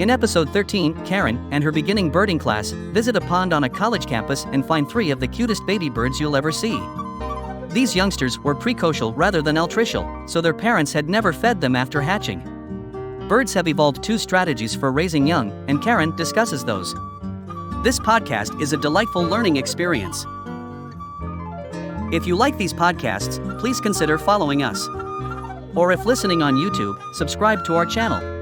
In episode 13, Karen and her beginning birding class visit a pond on a college campus and find 3 of the cutest baby birds you'll ever see. These youngsters were precocial rather than altricial, so their parents had never fed them after hatching. Birds have evolved 2 strategies for raising young, and Karen discusses those. This podcast is a delightful learning experience. If you like these podcasts, please consider following us. Or if listening on YouTube, subscribe to our channel.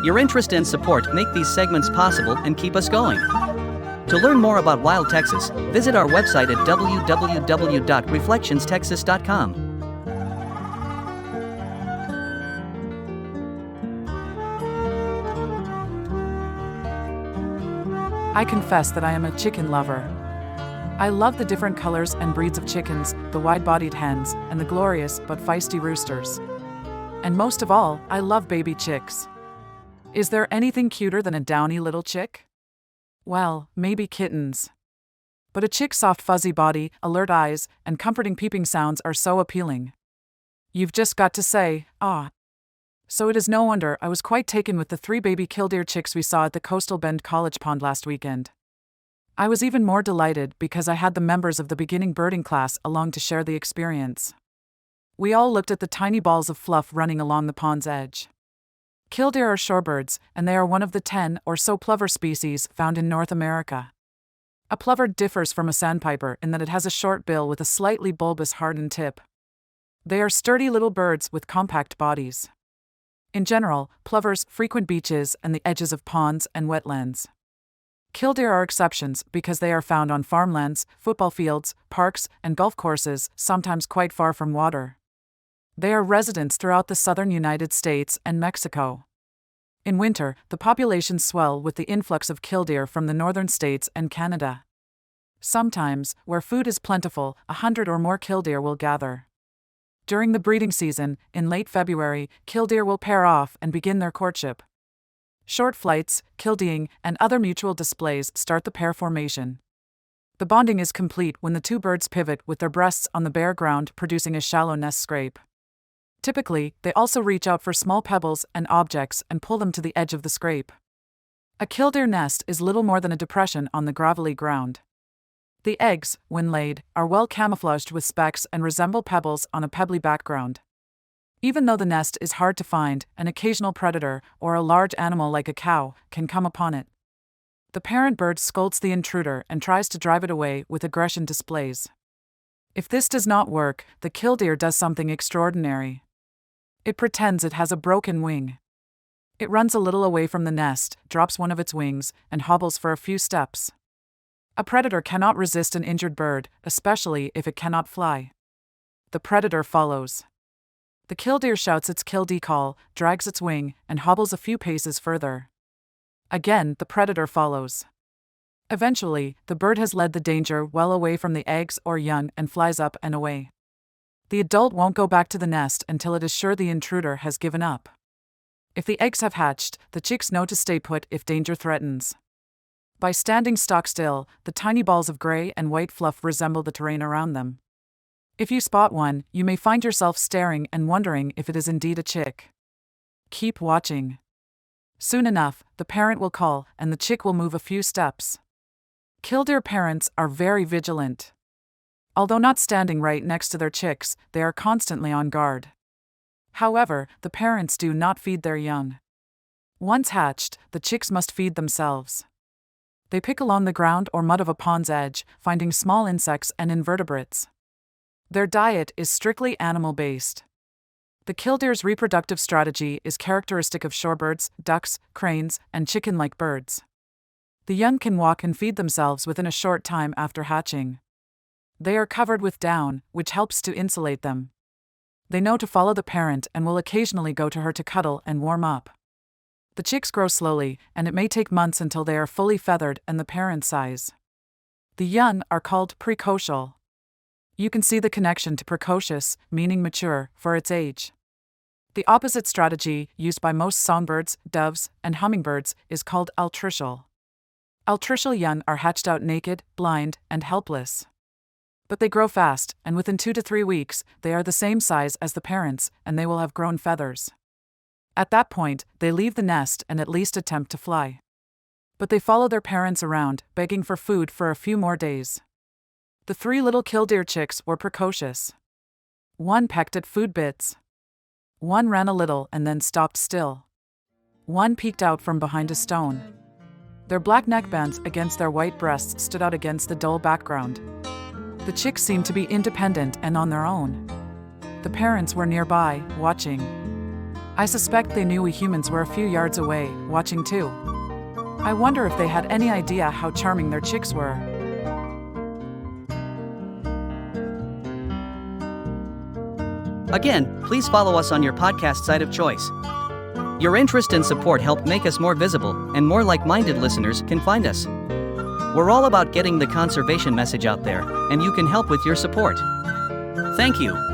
Your interest and support make these segments possible and keep us going. To learn more about Wild Texas, visit our website at www.reflectionstexas.com. I confess that I am a chicken lover. I love the different colors and breeds of chickens, the wide-bodied hens, and the glorious but feisty roosters. And most of all, I love baby chicks. Is there anything cuter than a downy little chick? Well, maybe kittens. But a chick's soft fuzzy body, alert eyes, and comforting peeping sounds are so appealing. You've just got to say, ah. So it is no wonder I was quite taken with the 3 baby killdeer chicks we saw at the Coastal Bend College Pond last weekend. I was even more delighted because I had the members of the beginning birding class along to share the experience. We all looked at the tiny balls of fluff running along the pond's edge. Killdeer are shorebirds, and they are one of the 10 or so plover species found in North America. A plover differs from a sandpiper in that it has a short bill with a slightly bulbous hardened tip. They are sturdy little birds with compact bodies. In general, plovers frequent beaches and the edges of ponds and wetlands. Killdeer are exceptions because they are found on farmlands, football fields, parks, and golf courses, sometimes quite far from water. They are residents throughout the southern United States and Mexico. In winter, the populations swell with the influx of killdeer from the northern states and Canada. Sometimes, where food is plentiful, 100 or more killdeer will gather. During the breeding season, in late February, killdeer will pair off and begin their courtship. Short flights, killdeeing, and other mutual displays start the pair formation. The bonding is complete when the 2 birds pivot with their breasts on the bare ground, producing a shallow nest scrape. Typically, they also reach out for small pebbles and objects and pull them to the edge of the scrape. A killdeer nest is little more than a depression on the gravelly ground. The eggs, when laid, are well camouflaged with specks and resemble pebbles on a pebbly background. Even though the nest is hard to find, an occasional predator, or a large animal like a cow, can come upon it. The parent bird scolds the intruder and tries to drive it away with aggression displays. If this does not work, the killdeer does something extraordinary. It pretends it has a broken wing. It runs a little away from the nest, drops one of its wings, and hobbles for a few steps. A predator cannot resist an injured bird, especially if it cannot fly. The predator follows. The killdeer shouts its killdee call, drags its wing, and hobbles a few paces further. Again, the predator follows. Eventually, the bird has led the danger well away from the eggs or young and flies up and away. The adult won't go back to the nest until it is sure the intruder has given up. If the eggs have hatched, the chicks know to stay put if danger threatens. By standing stock still, the tiny balls of gray and white fluff resemble the terrain around them. If you spot one, you may find yourself staring and wondering if it is indeed a chick. Keep watching. Soon enough, the parent will call and the chick will move a few steps. Killdeer parents are very vigilant. Although not standing right next to their chicks, they are constantly on guard. However, the parents do not feed their young. Once hatched, the chicks must feed themselves. They pick along the ground or mud of a pond's edge, finding small insects and invertebrates. Their diet is strictly animal-based. The killdeer's reproductive strategy is characteristic of shorebirds, ducks, cranes, and chicken-like birds. The young can walk and feed themselves within a short time after hatching. They are covered with down, which helps to insulate them. They know to follow the parent and will occasionally go to her to cuddle and warm up. The chicks grow slowly, and it may take months until they are fully feathered and the parent size. The young are called precocial. You can see the connection to precocious, meaning mature, for its age. The opposite strategy, used by most songbirds, doves, and hummingbirds, is called altricial. Altricial young are hatched out naked, blind, and helpless. But they grow fast, and within 2 to 3 weeks, they are the same size as the parents, and they will have grown feathers. At that point, they leave the nest and at least attempt to fly. But they follow their parents around, begging for food for a few more days. The 3 little killdeer chicks were precocious. One pecked at food bits. One ran a little and then stopped still. One peeked out from behind a stone. Their black neckbands against their white breasts stood out against the dull background. The chicks seemed to be independent and on their own. The parents were nearby, watching. I suspect they knew we humans were a few yards away, watching too. I wonder if they had any idea how charming their chicks were. Again, please follow us on your podcast site of choice. Your interest and support help make us more visible, and more like-minded listeners can find us. We're all about getting the conservation message out there, and you can help with your support. Thank you.